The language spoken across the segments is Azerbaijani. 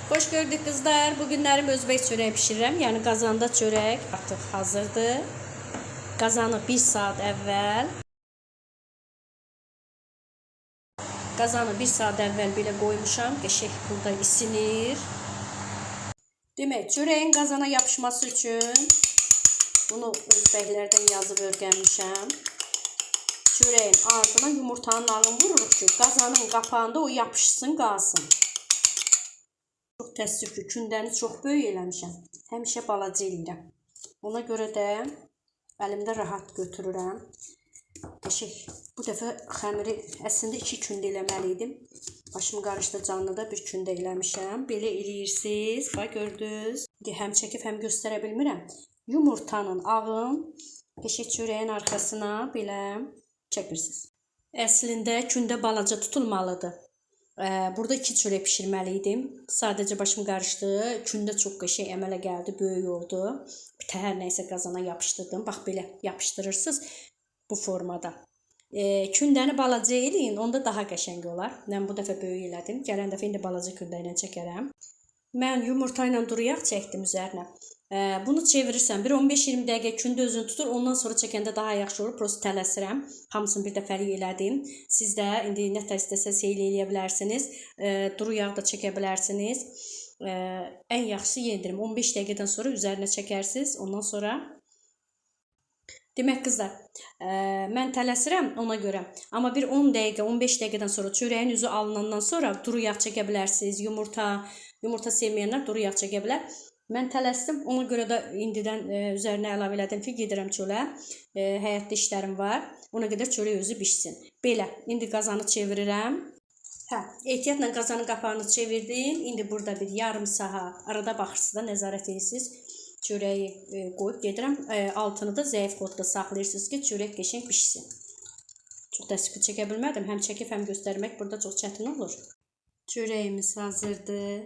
Hoş gördük kızlar. Bugünlerim özbek çöreği pişirirəm. Yani qazanda çörək artıq hazırdır. Qazanı 1 saat əvvəl belə qoymuşam. Qəşəng burada isinir. Demək, çörəyin qazana yapışması üçün bunu özbəklərdən yazıb öyrənmişəm. Çörəyin ardına yumurtanın ağını vururuq ki, qazanın qapağında o yapışsın, qalsın. Çox təəssüf ki, kündəni çox böyük eləmişəm. Həmişə balaca eləyirəm. Ona görə də əlimdə rahat götürürəm. Qəşəng. Bu dəfə xəmiri əslində 2 kündə eləməliydim. Başım qarışdı, canlıda 1 kündə eləmişəm. Belə eləyirsiniz. Bax gördünüz. Həm çəkib həm göstərə bilmirəm. Yumurtanın ağın qəşəng çörəyin arxasına belə çəkirsiniz. Əslində kündə balaca tutulmalıdır. Burada 2 çörək pişirməliydim. Sadəcə başım qarışdı. Kündə çox qəşəng əmələ gəldi, böyük oldu. Bir təhər nəysə qazana yapışdırdım. Bax belə yapışdırırsınız bu formada. Kündəni balaca eləyin, onda daha qəşəng olar. Mən bu dəfə böyük elədim. Gələn dəfə indi balaca kündə ilə çəkərəm. Mən yumurta ilə duru yağ çəkdim üzərinə. Bunu çevirirsən, bir 15-20 dəqiqə kündə özünü tutur. Ondan sonra çəkəndə daha yaxşı olur. Prosta tələsirəm. Hamısını bir dəfəlik elədim. Siz də indi nə tər istəsəz eləyə bilərsiniz. Duru yağ da çəkə bilərsiniz. Ən yaxşısı yendirim. 15 dəqiqədən sonra üzərinə çəkərsiniz. Ondan sonra demək qızlar, mən tələsirəm ona görə. Amma bir 10 dəqiqə, 15 dəqiqədən sonra çörəyin üzü alınandan sonra duru yağ çəkə bilərsiniz. Yumurta sevməyənlər duru yağ çəkə bilər. Mən tələsdim, ona görə də indidən üzərinə əlavə elədim ki, gedirəm çölə. Həyətdə işlərim var. Ona qədər çörək özü bişsin. Belə, indi qazanı çevirirəm. Ehtiyatla qazanın qapağını çevirdim. İndi burada bir yarım saat arada baxırsınız da nəzarət edirsiniz. Çörəyi qoyub gedirəm. Altını da zəif qodda saxlayırsınız ki, çörək qəşəng bişsin. Çox təəssüf ki, çəkə bilmədim. Həm çəkib, həm göstərmək burada çox çətin olur. Çörəyimiz hazırdır.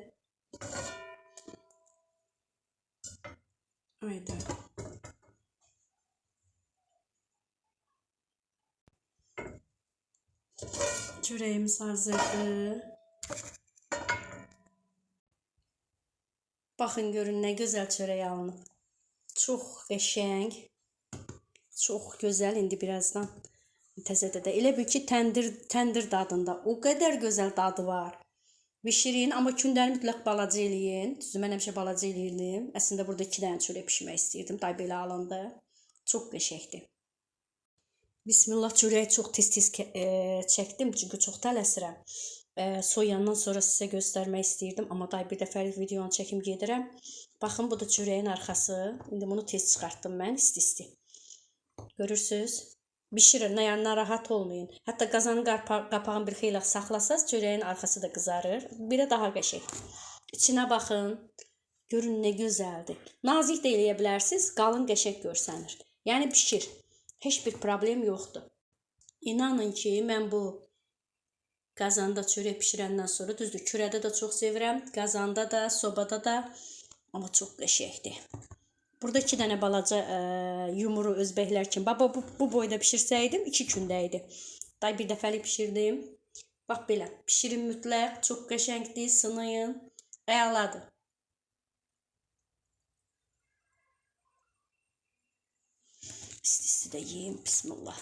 Haydi. Çörəyimiz hazırdır. Baxın görün nə gözəl çörək alınıb. Çox qəşəng. Çox gözəl. İndi birazdan təzədə də elə bil ki təndir dadında. O qədər gözəl dadı var. Bişirin, amma kündəni mütləq balaca eləyin. Düzdür, mən həmişə balaca eləyirdim. Əslində burada 2 dənə çörək pişirmək istəyirdim. Day belə alındı. Çox qəşəngdir. Bismillah, çörəyi çox tez-tez çəkdim, çünki çox tələsirəm. Soyandan sonra sizə göstərmək istəyirdim, amma day bir dəfəlik videonu çəkim gedirəm. Baxın, bu da çörəyin arxası. İndi bunu tez çıxartdım mən, isti-isti. Görürsünüz? Bişirin, narahat olmayın. Hətta qazanın qapağını bir xeyli saxlasaz, çörəyin arxası da qızarır. Birə daha qəşəng. İçinə baxın. Görün nə gözəldir. Nazik də eləyə bilərsiniz, qalın qəşəng görsənir. Yəni pişir. Heç bir problem yoxdur. İnanın ki, mən bu qazanda çörək pişirəndən sonra, düzdür, kürədə də çox sevirəm, qazanda da, sobada da, amma çox qəşəngdir. Burada 2 dənə balaca yumuru özbəklər kimi. Bu boyda pişirsəydim 2 gündə idi. Day bir dəfəlik pişirdim. Bax belə. Pişirin mütləq. Çox qəşəngdir. Sınayın. Əladır. İsti-isti də yeyim. Bismillah.